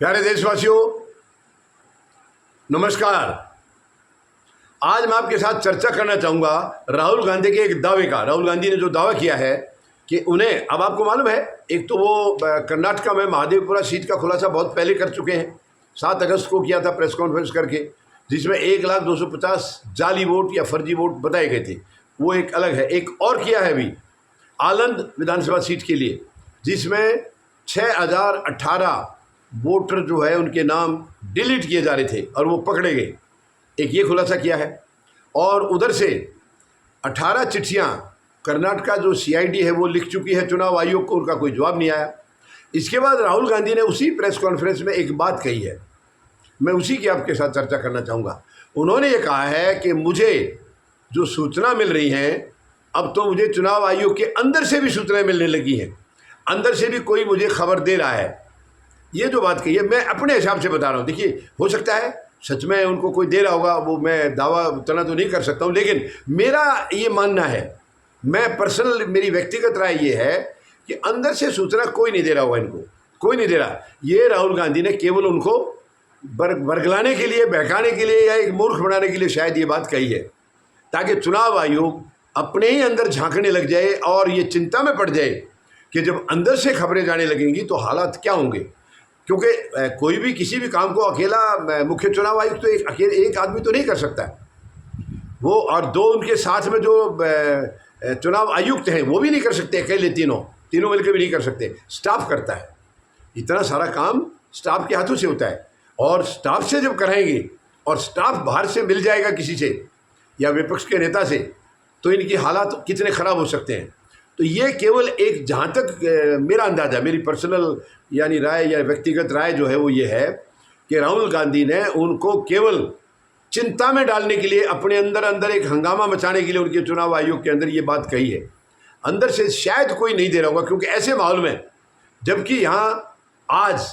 प्यारे देशवासियों, नमस्कार। आज मैं आपके साथ चर्चा करना चाहूँगा राहुल गांधी के एक दावे का। राहुल गांधी ने जो दावा किया है कि उन्हें, अब आपको मालूम है, एक तो वो कर्नाटका में महादेवपुरा सीट का खुलासा बहुत पहले कर चुके हैं। 7 अगस्त को किया था प्रेस कॉन्फ्रेंस करके, जिसमें 1,250 जाली वोट या फर्जी वोट बताए गए थे। वो एक अलग है। एक और किया है अभी आलंद विधानसभा सीट के लिए, जिसमें 6,018 वोटर जो है उनके नाम डिलीट किए जा रहे थे और वो पकड़े गए। एक ये खुलासा किया है। और उधर से 18 चिट्ठियाँ कर्नाटका जो CID है वो लिख चुकी है चुनाव आयोग को, उनका कोई जवाब नहीं आया। इसके बाद राहुल गांधी ने उसी प्रेस कॉन्फ्रेंस में एक बात कही है, मैं उसी की आपके साथ चर्चा करना चाहूँगा। उन्होंने ये कहा है कि मुझे जो सूचना मिल रही हैं, अब तो मुझे चुनाव आयोग के अंदर से भी सूचनाएं मिलने लगी हैं, अंदर से भी कोई मुझे खबर दे रहा है। ये जो बात कही है मैं अपने हिसाब से बता रहा हूँ। देखिए, हो सकता है सच में उनको कोई दे रहा होगा, वो मैं दावा उतना तो नहीं कर सकता हूँ, लेकिन मेरा ये मानना है, मैं पर्सनल, मेरी व्यक्तिगत राय ये है कि अंदर से सूचना कोई नहीं दे रहा होगा, इनको कोई नहीं दे रहा। ये राहुल गांधी ने केवल उनको बरगलाने के लिए, बहकाने के लिए या एक मूर्ख बनाने के लिए शायद ये बात कही है, ताकि चुनाव आयोग अपने ही अंदर झांकने लग जाए और ये चिंता में पड़ जाए कि जब अंदर से खबरें जाने लगेंगी तो हालात क्या होंगे। क्योंकि कोई भी किसी भी काम को अकेला मुख्य चुनाव आयुक्त तो एक आदमी तो नहीं कर सकता है वो, और 2 उनके साथ में जो चुनाव आयुक्त हैं वो भी नहीं कर सकते अकेले, तीनों मिलकर भी नहीं कर सकते। स्टाफ करता है, इतना सारा काम स्टाफ के हाथों से होता है। और स्टाफ से जब कराएंगे और स्टाफ बाहर से मिल जाएगा किसी से या विपक्ष के नेता से, तो इनकी हालात कितने ख़राब हो सकते हैं। तो ये केवल एक, जहाँ तक मेरा अंदाज़ा, मेरी पर्सनल यानी राय या व्यक्तिगत राय जो है वो ये है कि राहुल गांधी ने उनको केवल चिंता में डालने के लिए, अपने अंदर एक हंगामा मचाने के लिए उनके चुनाव आयोग के अंदर ये बात कही है। अंदर से शायद कोई नहीं दे रहा होगा, क्योंकि ऐसे माहौल में, जबकि यहाँ आज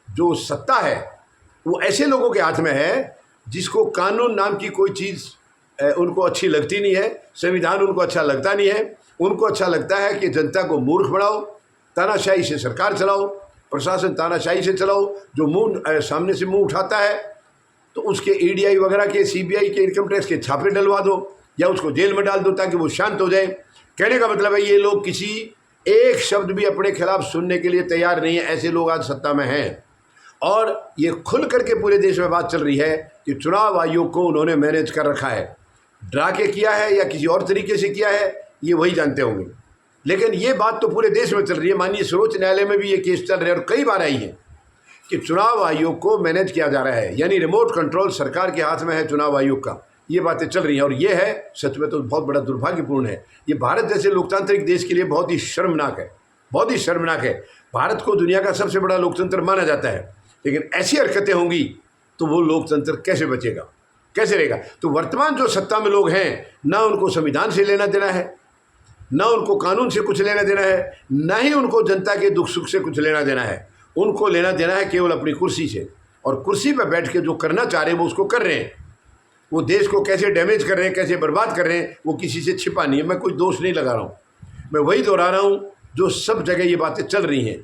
जो सत्ता है वो ऐसे लोगों के हाथ में है जिसको कानून नाम की कोई चीज़ उनको अच्छी लगती नहीं है, संविधान उनको अच्छा लगता नहीं है। उनको अच्छा लगता है कि जनता को मूर्ख बनाओ, तानाशाही से सरकार चलाओ, प्रशासन तानाशाही से चलाओ। जो मुंह सामने से मुंह उठाता है तो उसके EDI वगैरह के, CBI के, इनकम टैक्स के छापे डलवा दो या उसको जेल में डाल दो ताकि वो शांत हो जाए। कहने का मतलब है ये लोग किसी एक शब्द भी अपने खिलाफ सुनने के लिए तैयार नहीं है। ऐसे लोग आज सत्ता में हैं और ये खुल करके पूरे देश में बात चल रही है कि चुनाव आयोग को उन्होंने मैनेज कर रखा है। डरा के किया है या किसी और तरीके से किया है ये वही जानते होंगे, लेकिन ये बात तो पूरे देश में चल रही है। माननीय सर्वोच्च न्यायालय में भी ये केस चल रहे हैं और कई बार आई है कि चुनाव आयोग को मैनेज किया जा रहा है, यानी रिमोट कंट्रोल सरकार के हाथ में है चुनाव आयोग का। ये बातें चल रही हैं और ये है सच में तो बहुत बड़ा दुर्भाग्यपूर्ण है। ये भारत जैसे लोकतांत्रिक देश के लिए बहुत ही शर्मनाक है, बहुत ही शर्मनाक है। भारत को दुनिया का सबसे बड़ा लोकतंत्र माना जाता है, लेकिन ऐसी हरकतें होंगी तो वो लोकतंत्र कैसे बचेगा, कैसे रहेगा। तो वर्तमान जो सत्ता में लोग हैं, ना उनको संविधान से लेना देना है, ना उनको कानून से कुछ लेना देना है, ना ही उनको जनता के दुख सुख से कुछ लेना देना है। उनको लेना देना है केवल अपनी कुर्सी से, और कुर्सी पर बैठ के जो करना चाह रहे हैं वो उसको कर रहे हैं। वो देश को कैसे डैमेज कर रहे हैं, कैसे बर्बाद कर रहे हैं, वो किसी से छिपा नहीं है। मैं कोई दोष नहीं लगा रहा हूँ, मैं वही दोहरा रहा हूँ जो सब जगह ये बातें चल रही हैं।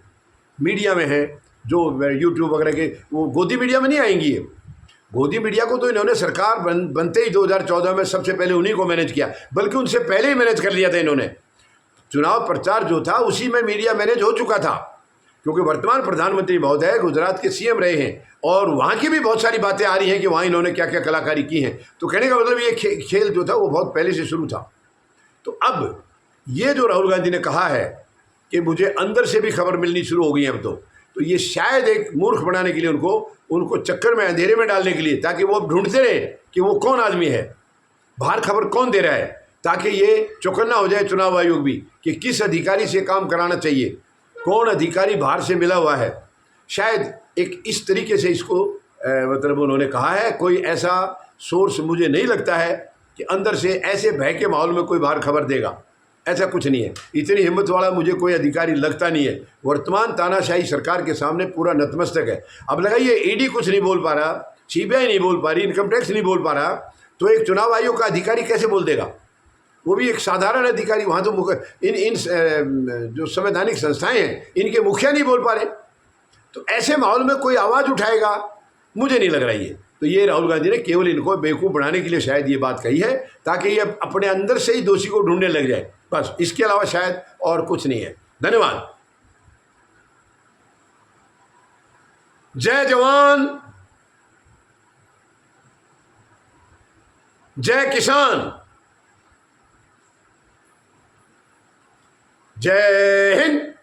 मीडिया में है, जो यूट्यूब वगैरह के, वो गोदी मीडिया में नहीं आएंगी। ये गोदी मीडिया को तो इन्होंने सरकार बनते ही 2014 में सबसे पहले उन्हीं को मैनेज किया, बल्कि उनसे पहले ही मैनेज कर लिया था इन्होंने। चुनाव प्रचार जो था उसी में मीडिया मैनेज हो चुका था, क्योंकि वर्तमान प्रधानमंत्री महोदय गुजरात के CM रहे हैं और वहाँ की भी बहुत सारी बातें आ रही हैं कि वहाँ इन्होंने क्या क्या कलाकारी की है। तो कहने का मतलब ये खेल जो था वो बहुत पहले से शुरू था। तो अब ये जो राहुल गांधी ने कहा है कि मुझे अंदर से भी खबर मिलनी शुरू हो गई है अब तो ये शायद एक मूर्ख बनाने के लिए, उनको चक्कर में, अंधेरे में डालने के लिए, ताकि वो अब ढूंढते रहे कि वो कौन आदमी है, बाहर खबर कौन दे रहा है, ताकि ये चौकन्ना हो जाए चुनाव आयोग भी कि किस अधिकारी से काम कराना चाहिए, कौन अधिकारी बाहर से मिला हुआ है। शायद एक इस तरीके से इसको मतलब उन्होंने कहा है। कोई ऐसा सोर्स मुझे नहीं लगता है कि अंदर से ऐसे भय के माहौल में कोई बाहर खबर देगा, ऐसा कुछ नहीं है। इतनी हिम्मत वाला मुझे कोई अधिकारी लगता नहीं है। वर्तमान तानाशाही सरकार के सामने पूरा नतमस्तक है। अब लगाइए ED कुछ नहीं बोल पा रहा, CBI नहीं बोल पा रही, इनकम टैक्स नहीं बोल पा रहा, तो एक चुनाव आयोग का अधिकारी कैसे बोल देगा, वो भी एक साधारण अधिकारी। वहाँ तो इन जो संवैधानिक संस्थाएं हैं इनके मुखिया नहीं बोल पा रहे, तो ऐसे माहौल में कोई आवाज़ उठाएगा, मुझे नहीं लग रहा ये। तो ये राहुल गांधी ने केवल इनको बेवकूफ़ बनाने के लिए शायद ये बात कही है, ताकि ये अपने अंदर से ही दोषी को ढूंढने लग जाए, बस। इसके अलावा शायद और कुछ नहीं है। धन्यवाद। जय जवान, जय किसान, जय हिंद।